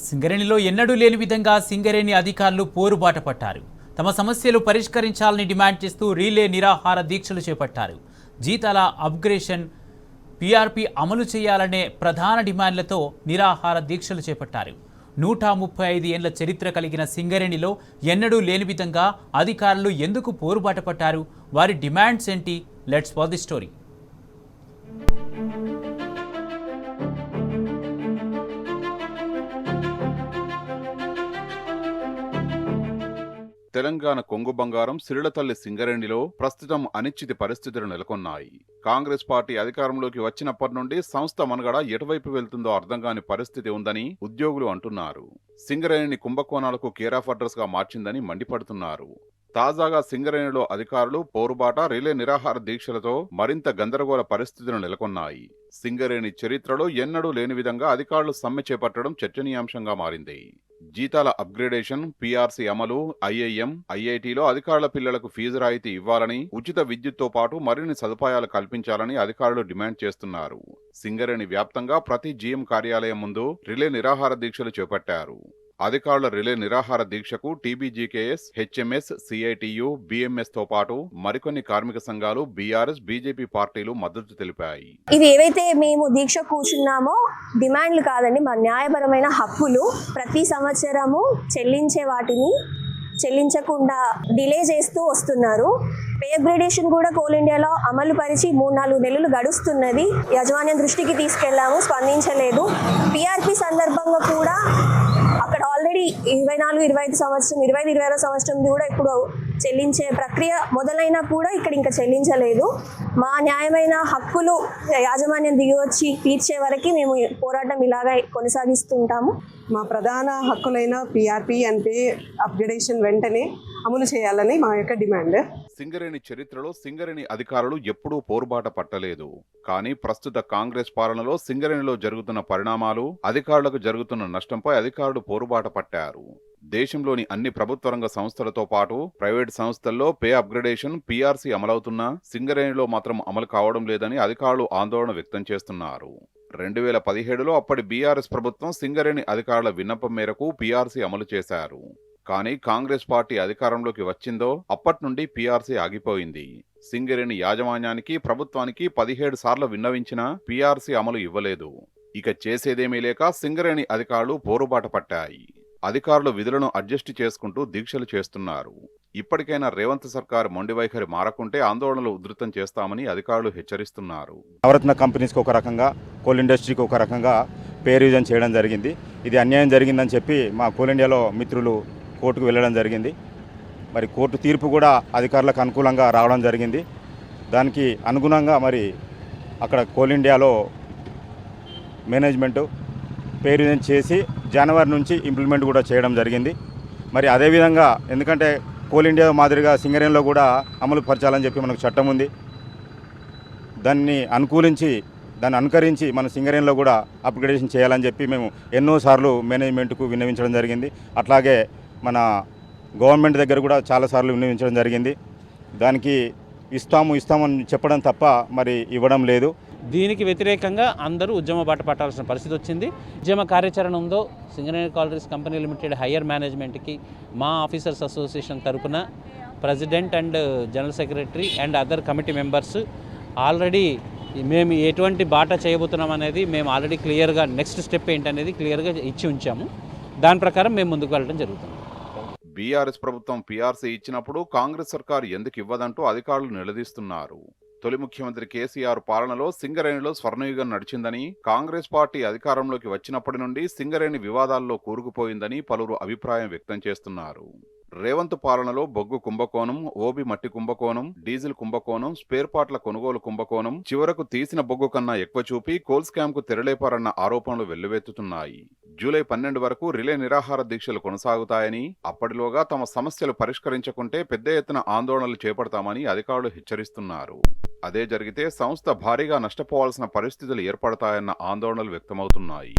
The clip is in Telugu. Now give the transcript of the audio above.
సింగరేణిలో ఎన్నడూ లేని విధంగా సింగరేణి అధికారులు పోరుబాట పట్టారు. తమ సమస్యలు పరిష్కరించాలని డిమాండ్ చేస్తూ రీలే నిరాహార దీక్షలు చేపట్టారు. జీతాల అప్గ్రేషన్, పీఆర్పీ అమలు చేయాలనే ప్రధాన డిమాండ్లతో నిరాహార దీక్షలు చేపట్టారు. 135 ఏళ్ల చరిత్ర కలిగిన సింగరేణిలో ఎన్నడూ లేని విధంగా అధికారులు ఎందుకు పోరుబాట పట్టారు? వారి డిమాండ్స్ ఏంటి? Let's watch the story. Telangana కొంగు బంగారం సిరిలతల్లి సింగరేణిలో ప్రస్తుతం అనిశ్చిత పరిస్థితులు నెలకొన్నాయి. కాంగ్రెస్ పార్టీ అధికారంలోకి వచ్చినప్పటి నుండి సంస్థ మనుగడ ఎటువైపు వెళ్తుందో అర్థం కాని పరిస్థితి ఉందని ఉద్యోగులు అంటున్నారు. సింగరేణిని కుంభకోణాలకు కేర్ ఆఫ్ అడ్రస్ గా మార్చిందని మండిపడుతున్నారు. తాజాగా సింగరేణిలో అధికారులు పోరుబాట, రిలే నిరాహార దీక్షలతో మరింత గందరగోళ పరిస్థితులు నెలకొన్నాయి. సింగరేణి చరిత్రలో ఎన్నడూ లేని విధంగా అధికారులు సమ్మె చేపట్టడం చర్చనీయాంశంగా మారింది. జీతాల అప్గ్రేడేషన్, పీఆర్సీ అమలు, ఐఐఎం, ఐఐటీలో అధికారుల పిల్లలకు ఫీజు రాయితీ ఇవ్వాలని, ఉచిత విద్యుత్తో పాటు మరిన్ని సదుపాయాలు కల్పించాలని అధికారులు డిమాండ్ చేస్తున్నారు. సింగరేణి వ్యాప్తంగా ప్రతి జీఎం కార్యాలయం ముందు రిలే నిరాహార దీక్షలు చేపట్టారు. అధికారుల రిలే నిరాహార దీక్షకు టీబీజీకేఎస్, హెచ్ఎంఎస్, సిఐటియు, బిఎంఎస్ తో పాటు మరికొన్ని కార్మిక సంఘాలు, బీఆర్ఎస్, బీజేపీ పార్టీలు మద్దతు తెలిపాయి. ఇవి ఏవైతే మేము దీక్ష కూర్చున్నామో డిమాండ్లు కాదండి, మా న్యాయపరమైన హక్కులు. ప్రతి సంవత్సరము చెల్లించే వాటిని చెల్లించకుండా డిలే చేస్తూ వస్తున్నారు. పే అప్గ్రేడేషన్ కూడా కోల్ ఇండియాలో అమలు పరిచి 3-4 నెలలు గడుస్తున్నది. యాజమాన్యం దృష్టికి తీసుకెళ్లాము, స్పందించలేదు. పీఆర్పీ సందర్భంగా కూడా అక్కడ ఆల్రెడీ 24-25 సంవత్సరం, 25-26 సంవత్సరం కూడా ఇప్పుడు చెల్లించే ప్రక్రియ మొదలైనా కూడా ఇక్కడ ఇంకా చెల్లించలేదు. మా న్యాయమైన హక్కులు యాజమాన్యం దిగివచ్చి తీర్చే వరకు మేము పోరాటం ఇలాగా కొనసాగిస్తుంటాము. మా ప్రధాన హక్కులైన పీఆర్పీ అండ్ పే అప్గ్రేడేషన్ వెంటనే అమలు చేయాలని మా యొక్క డిమాండ్. సింగరేణి చరిత్రలో సింగరేణి అధికారులు ఎప్పుడూ పోరుబాట పట్టలేదు. కానీ ప్రస్తుత కాంగ్రెస్ పాలనలో సింగరేణిలో జరుగుతున్న పరిణామాలు, అధికారులకు జరుగుతున్న నష్టంపై అధికారులు పోరుబాట పట్టారు. దేశంలోని అన్ని ప్రభుత్వ రంగ సంస్థలతో పాటు ప్రైవేట్ సంస్థల్లో పే అప్గ్రేడేషన్, పీఆర్సీ అమలవుతున్నా సింగరేణిలో మాత్రం అమలు కావడం లేదని అధికారులు ఆందోళన వ్యక్తం చేస్తున్నారు. 2017లో అప్పటి బీఆర్ఎస్ ప్రభుత్వం సింగరేణి అధికారుల విన్నపం మేరకు పీఆర్సీ అమలు చేశారు. కానీ కాంగ్రెస్ పార్టీ అధికారంలోకి వచ్చిందో అప్పటి నుండి పీఆర్సీ ఆగిపోయింది. సింగరేణి యాజమాన్యానికి, ప్రభుత్వానికి 17 సార్లు విన్నవించినా పీఆర్సీ అమలు ఇవ్వలేదు. ఇక చేసేదేమీ లేక సింగరేణి అధికారులు పోరుబాట పట్టాయి. అధికారులు విధులను అడ్జస్ట్ చేసుకుంటూ దీక్షలు చేస్తున్నారు. ఇప్పటికైనా రేవంత్ సర్కార్ మొండి వైఖరి మారకుంటే ఆందోళనలు ఉధృతం చేస్తామని అధికారులు హెచ్చరిస్తున్నారు. నవరత్న కంపెనీస్కి ఒక రకంగా, కోల్ ఇండస్ట్రీకి ఒక రకంగా పే రివిజన్ చేయడం జరిగింది. ఇది అన్యాయం జరిగిందని చెప్పి మా కోల్ ఇండియాలో మిత్రులు కోర్టుకు వెళ్ళడం జరిగింది. మరి కోర్టు తీర్పు కూడా అధికారులకు అనుకూలంగా రావడం జరిగింది. దానికి అనుగుణంగా మరి అక్కడ కోల్ ఇండియాలో మేనేజ్మెంటు పే రివిజన్ చేసి జనవరి నుంచి ఇంప్లిమెంట్ కూడా చేయడం జరిగింది. మరి అదేవిధంగా ఎందుకంటే కోల్ ఇండియా మాదిరిగా సింగరేణిలో కూడా అమలు పరచాలని చెప్పి మనకు చట్టం ఉంది. దాన్ని అనుకరించి మన సింగరేణిలో కూడా అప్గ్రేడేషన్ చేయాలని చెప్పి మేము ఎన్నోసార్లు మేనేజ్మెంట్కు విన్నవించడం జరిగింది. అట్లాగే మన గవర్నమెంట్ దగ్గర కూడా చాలాసార్లు విన్నవించడం జరిగింది. దానికి ఇస్తామని చెప్పడం తప్ప మరి ఇవ్వడం లేదు. దీనికి వ్యతిరేకంగా అందరూ ఉద్యమ బాట పట్టాల్సిన పరిస్థితి వచ్చింది. ఉద్యమ కార్యాచరణ ఉందో Singareni collieries company limited higher మేనేజ్మెంట్కి మా ఆఫీసర్స్ అసోసియేషన్ తరఫున president and general secretary and other committee members already మేము ఎటువంటి బాట చేయబోతున్నాం అనేది మేము ఆల్రెడీ క్లియర్గా నెక్స్ట్ స్టెప్ ఏంటనేది క్లియర్గా ఇచ్చి ఉంచాము. దాని ప్రకారం మేము ముందుకు వెళ్ళడం జరుగుతుంది. బీఆర్ఎస్ ప్రభుత్వం పీఆర్సీ ఇచ్చినప్పుడు కాంగ్రెస్ సర్కారు ఎందుకు ఇవ్వదంటూ అధికారులు నిలదీస్తున్నారు. తొలి ముఖ్యమంత్రి కేసీఆర్ పాలనలో సింగరేణిలో స్వర్ణయుగం నడిచిందని, కాంగ్రెస్ పార్టీ అధికారంలోకి వచ్చినప్పటి నుండి సింగరేణి వివాదాల్లో కూరుకుపోయిందని పలువురు అభిప్రాయం వ్యక్తం చేస్తున్నారు. రేవంత్ పాలనలో బొగ్గు కుంభకోణం, ఓబి మట్టి కుంభకోణం, డీజిల్ కుంభకోణం, స్పేర్ పార్ట్ల కొనుగోలు కుంభకోణం, చివరకు తీసిన బొగ్గు కన్నా ఎక్కువ చూపి కోల్ స్కామ్ కు తెరలేపారన్న ఆరోపణలు వెల్లువెత్తుతున్నాయి. జూలై 12 వరకు రిలే నిరాహార దీక్షలు కొనసాగుతాయని, అప్పటిలోగా తమ సమస్యలు పరిష్కరించకుంటే పెద్ద ఎత్తున ఆందోళనలు చేపడతామని అధికారులు హెచ్చరిస్తున్నారు. అదే జరిగితే సంస్థ భారీగా నష్టపోవాల్సిన పరిస్థితులు ఏర్పడతాయన్న ఆందోళనలు వ్యక్తమవుతున్నాయి.